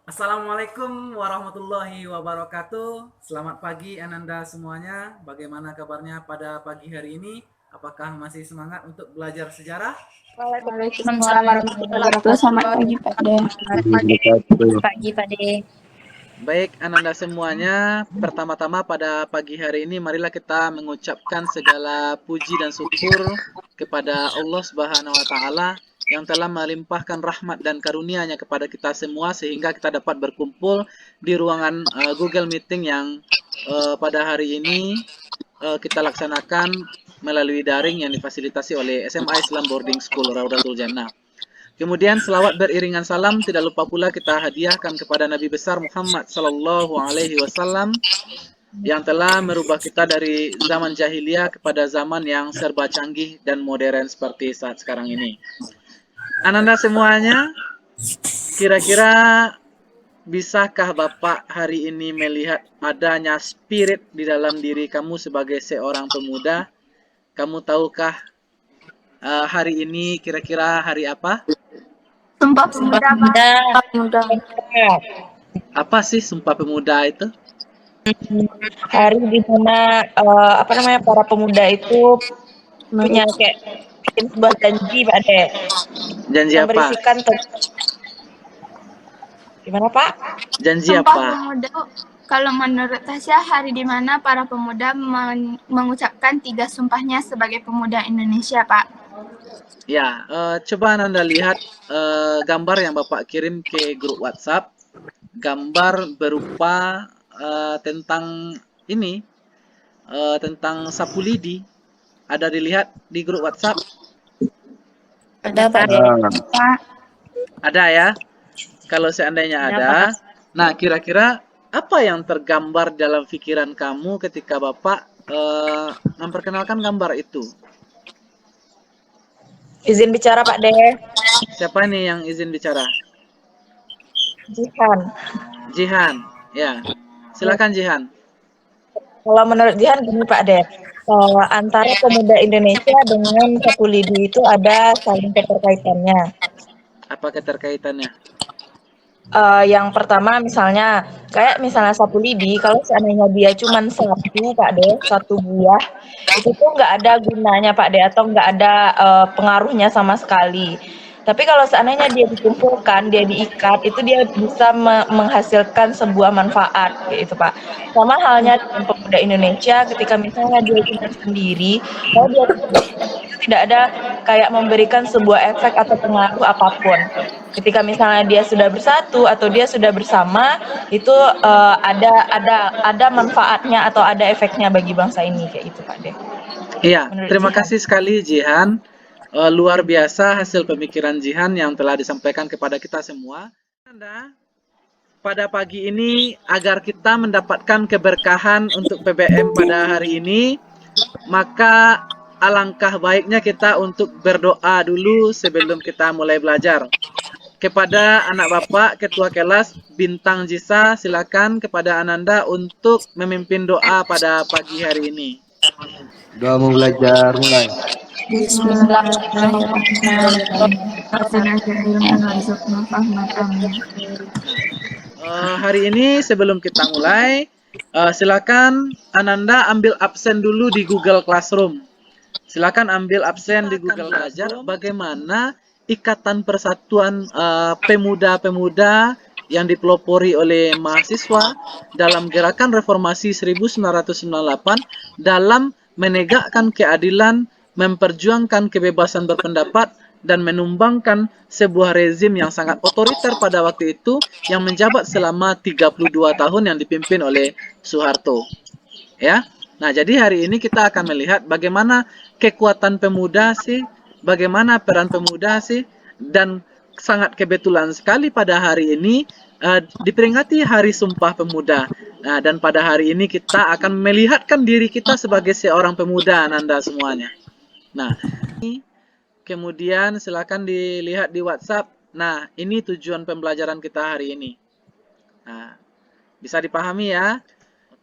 Assalamualaikum warahmatullahi wabarakatuh. Selamat pagi Ananda semuanya. Bagaimana kabarnya pada pagi hari ini? Apakah masih semangat untuk belajar sejarah? Waalaikumsalam Waalaikumsalam warahmatullahi warahmatullahi wabarakatuh. Selamat wabarakatuh. pagi, Pak De. Selamat pagi, Pak De. Baik, Ananda semuanya. Pertama-tama pada pagi hari ini marilah kita mengucapkan segala puji dan syukur kepada Allah Subhanahu wa taala yang telah melimpahkan rahmat dan karunia-Nya kepada kita semua sehingga kita dapat berkumpul di ruangan Google Meeting yang pada hari ini kita laksanakan melalui daring yang difasilitasi oleh SMA Islam Boarding School Raudatul Jannah. Kemudian selawat beriringan salam tidak lupa pula kita hadiahkan kepada Nabi besar Muhammad sallallahu alaihi wasallam yang telah merubah kita dari zaman jahiliyah kepada zaman yang serba canggih dan modern seperti saat sekarang ini. Ananda semuanya, kira-kira bisakah Bapak hari ini melihat adanya spirit di dalam diri kamu sebagai seorang pemuda? Kamu tahukah hari ini kira-kira hari apa? Sumpah Sumpah Pemuda, Pak. Pemuda. Pemuda. Apa sih Sumpah Pemuda itu? Hari di mana para pemuda itu punya kayak bikin sebuah janji, Pak De, Janji yang apa? berisikan gimana, Pak? Janji Sumpah apa? Pemuda, kalau menurut Tasya, hari di mana para pemuda mengucapkan 3 sumpahnya sebagai pemuda Indonesia, Pak. Ya, coba Anda lihat gambar yang Bapak kirim ke grup WhatsApp. Gambar berupa tentang ini, tentang sapu lidi. Ada dilihat di grup WhatsApp? Ada, Pak De. Pak. Ada ya? Kalau seandainya Ada, ada, Pak. nah kira-kira apa yang tergambar dalam pikiran kamu ketika Bapak memperkenalkan gambar itu? Izin bicara, Pak De. Siapa nih yang izin bicara? Jihan. Jihan, ya. Silakan Jihan. Kalau menurut Jihan gini, Pak De, antara pemuda Indonesia dengan sapu lidi itu ada saling keterkaitannya. Apa keterkaitannya? Yang pertama misalnya sapu lidi, kalau seandainya dia cuman satu, Pak De, satu buah, itu tuh nggak ada gunanya, Pak De, atau nggak ada pengaruhnya sama sekali. Tapi kalau seandainya dia dikumpulkan, dia diikat, itu dia bisa menghasilkan sebuah manfaat, kayak itu, Pak. Sama halnya dengan pemuda Indonesia, ketika misalnya dia cuma sendiri, kalau dia itu tidak ada kayak memberikan sebuah efek atau pengaruh apapun. Ketika misalnya dia sudah bersatu atau dia sudah bersama, itu ada manfaatnya atau ada efeknya bagi bangsa ini, kayak itu, Pak De. Iya, Menurut terima Jihan. kasih sekali Jihan. Luar biasa hasil pemikiran Jihan yang telah disampaikan kepada kita semua. Anda, pada pagi ini agar kita mendapatkan keberkahan untuk PBM pada hari ini, maka alangkah baiknya kita untuk berdoa dulu sebelum kita mulai belajar. Kepada anak Bapak, Ketua Kelas Bintang Jisa, silakan kepada Ananda untuk memimpin doa pada pagi hari ini. Doa mau belajar mulai. Bismillahirrahmanirrahim. Rabbana ja'alna warzuqna fahman amin. Hari ini sebelum kita mulai, silakan Ananda ambil absen dulu di Google Classroom. Silakan ambil absen di Google Belajar bagaimana ikatan persatuan pemuda-pemuda yang dipelopori oleh mahasiswa dalam gerakan reformasi 1998 dalam menegakkan keadilan, memperjuangkan kebebasan berpendapat, dan menumbangkan sebuah rezim yang sangat otoriter pada waktu itu yang menjabat selama 32 tahun yang dipimpin oleh Soeharto. Ya. Nah, jadi hari ini kita akan melihat bagaimana kekuatan pemuda sih, bagaimana peran pemuda sih, dan sangat kebetulan sekali pada hari ini diperingati Hari Sumpah Pemuda. Nah, dan pada hari ini kita akan melihatkan diri kita sebagai seorang pemuda, Ananda semuanya. Nah, kemudian silakan dilihat di WhatsApp. Nah, ini tujuan pembelajaran kita hari ini. Nah, bisa dipahami ya?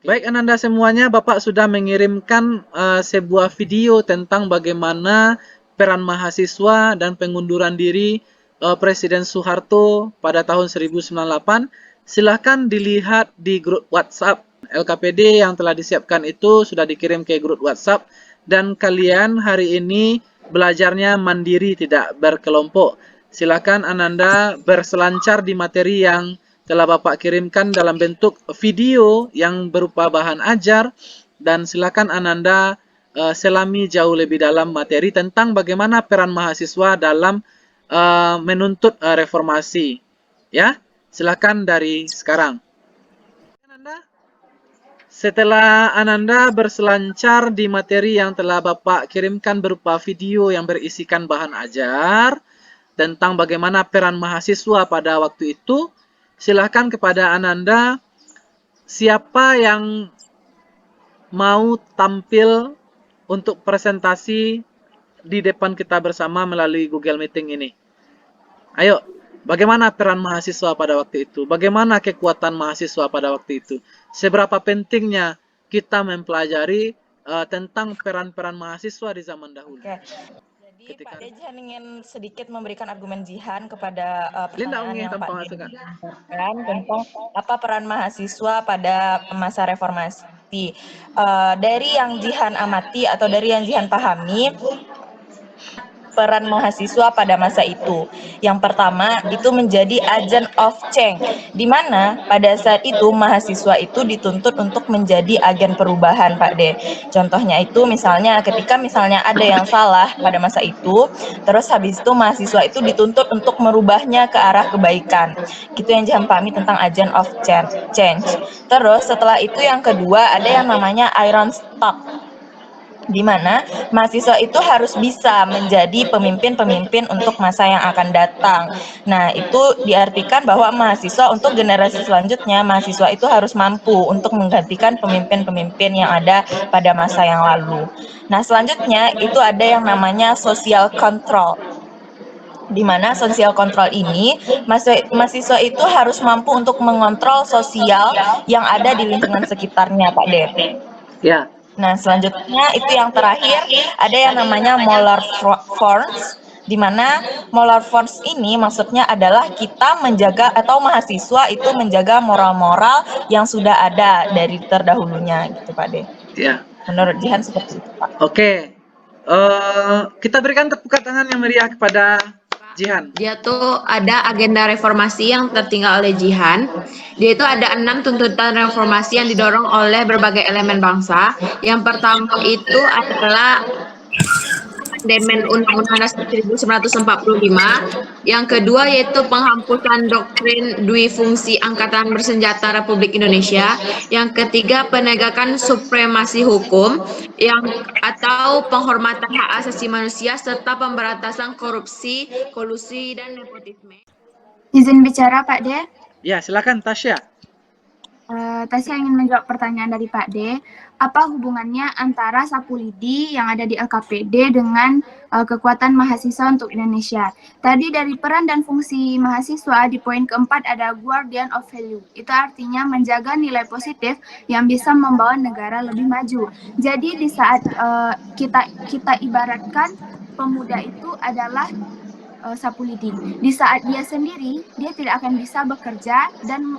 Baik Ananda semuanya, Bapak sudah mengirimkan sebuah video tentang bagaimana peran mahasiswa dan pengunduran diri Presiden Soeharto pada tahun 1998 silahkan dilihat di grup WhatsApp. LKPD yang telah disiapkan itu sudah dikirim ke grup WhatsApp dan kalian hari ini belajarnya mandiri, tidak berkelompok. Silakan Ananda berselancar di materi yang telah Bapak kirimkan dalam bentuk video yang berupa bahan ajar, dan silakan Ananda selami jauh lebih dalam materi tentang bagaimana peran mahasiswa dalam menuntut reformasi. Ya, silakan dari sekarang. Setelah Ananda berselancar di materi yang telah Bapak kirimkan berupa video yang berisikan bahan ajar tentang bagaimana peran mahasiswa pada waktu itu, silakan kepada Ananda, siapa yang mau tampil untuk presentasi di depan kita bersama melalui Google Meeting ini. Ayo, bagaimana peran mahasiswa pada waktu itu? Bagaimana kekuatan mahasiswa pada waktu itu? Seberapa pentingnya kita mempelajari tentang peran-peran mahasiswa di zaman dahulu? Oke. Jadi Pak Jihan ingin sedikit memberikan argumen Jihan kepada pertanyaan yang Pak Jihan tentang apa peran mahasiswa pada masa reformasi. Dari yang Jihan amati atau dari yang Jihan pahami, peran mahasiswa pada masa itu. Yang pertama, itu menjadi agent of change, di mana pada saat itu mahasiswa itu dituntut untuk menjadi agen perubahan, Pak De. Contohnya itu misalnya ketika misalnya ada yang salah pada masa itu, terus habis itu mahasiswa itu dituntut untuk merubahnya ke arah kebaikan. Gitu yang Jihan pahami tentang agent of change. Terus setelah itu yang kedua ada yang namanya iron stock, di mana mahasiswa itu harus bisa menjadi pemimpin-pemimpin untuk masa yang akan datang. Nah, itu diartikan bahwa mahasiswa untuk generasi selanjutnya, mahasiswa itu harus mampu untuk menggantikan pemimpin-pemimpin yang ada pada masa yang lalu. Nah, selanjutnya itu ada yang namanya social control, di mana social control ini mahasiswa itu harus mampu untuk mengontrol sosial yang ada di lingkungan sekitarnya, Pak De. Ya. Nah, selanjutnya itu yang terakhir ada yang namanya moral force, di mana moral force ini maksudnya adalah kita menjaga atau mahasiswa itu menjaga moral-moral yang sudah ada dari terdahulunya, gitu Pak De. Ya. Menurut Jihan seperti itu, Pak. Oke. Kita berikan tepuk tangan yang meriah kepada Jihan. Dia tuh ada agenda reformasi yang tertinggal oleh Jihan. Dia itu ada 6 tuntutan reformasi yang didorong oleh berbagai elemen bangsa. Yang pertama itu adalah amandemen Undang-Undang Dasar 1945. Yang kedua yaitu penghapusan doktrin dui fungsi Angkatan Bersenjata Republik Indonesia. Yang ketiga penegakan supremasi hukum atau penghormatan hak asasi manusia serta pemberantasan korupsi, kolusi dan nepotisme. Izin bicara Pak De. Ya, silakan Tasya. Tasya ingin menjawab pertanyaan dari Pak D. Apa hubungannya antara sapu lidi yang ada di LKPD dengan kekuatan mahasiswa untuk Indonesia? Tadi dari peran dan fungsi mahasiswa di poin keempat ada guardian of value. Itu artinya menjaga nilai positif yang bisa membawa negara lebih maju. Jadi di saat kita ibaratkan pemuda itu adalah sapu lidi. Di saat dia sendiri, dia tidak akan bisa bekerja dan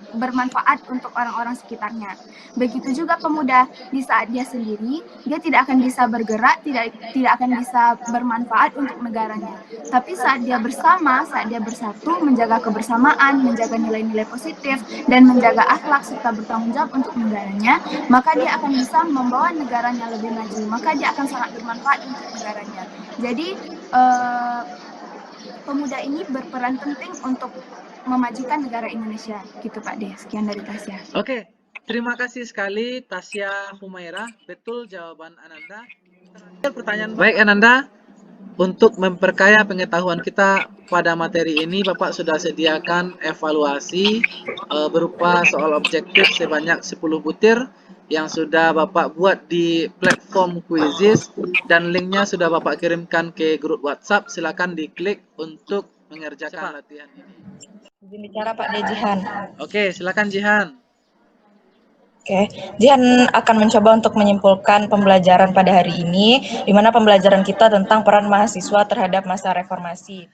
bermanfaat untuk orang-orang sekitarnya. Begitu juga pemuda, di saat dia sendiri, dia tidak akan bisa bergerak, tidak akan bisa bermanfaat untuk negaranya. Tapi saat dia bersama, saat dia bersatu, menjaga kebersamaan, menjaga nilai-nilai positif, dan menjaga akhlak serta bertanggung jawab untuk negaranya, maka dia akan bisa membawa negaranya lebih maju. Maka dia akan sangat bermanfaat untuk negaranya. Jadi, pemuda ini berperan penting untuk memajukan negara Indonesia, gitu Pak De. Sekian dari Tasya. Oke, terima kasih sekali Tasya Humairah. Betul jawaban Ananda. Pertanyaan baik Ananda. Untuk memperkaya pengetahuan kita pada materi ini, Bapak sudah sediakan evaluasi berupa soal objektif sebanyak 10 butir yang sudah Bapak buat di platform Quizizz dan linknya sudah Bapak kirimkan ke grup WhatsApp. Silakan diklik untuk mengerjakan latihan ini. Izin bicara Pak De Jihan. Oke, silakan Jihan. Oke, Jihan akan mencoba untuk menyimpulkan pembelajaran pada hari ini, di mana pembelajaran kita tentang peran mahasiswa terhadap masa reformasi.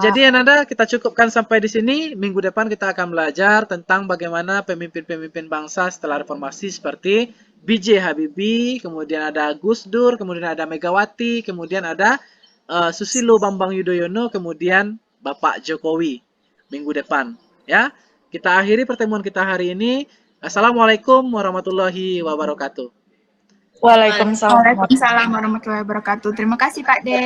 Jadi Ananda, kita cukupkan sampai di sini. Minggu depan kita akan belajar tentang bagaimana pemimpin-pemimpin bangsa setelah reformasi seperti B.J. Habibie, kemudian ada Gus Dur, kemudian ada Megawati, kemudian ada Susilo Bambang Yudhoyono, kemudian Bapak Jokowi minggu depan. Ya, kita akhiri pertemuan kita hari ini. Assalamualaikum warahmatullahi wabarakatuh. Waalaikumsalam. Waalaikumsalam warahmatullahi wabarakatuh. Terima kasih Pak De.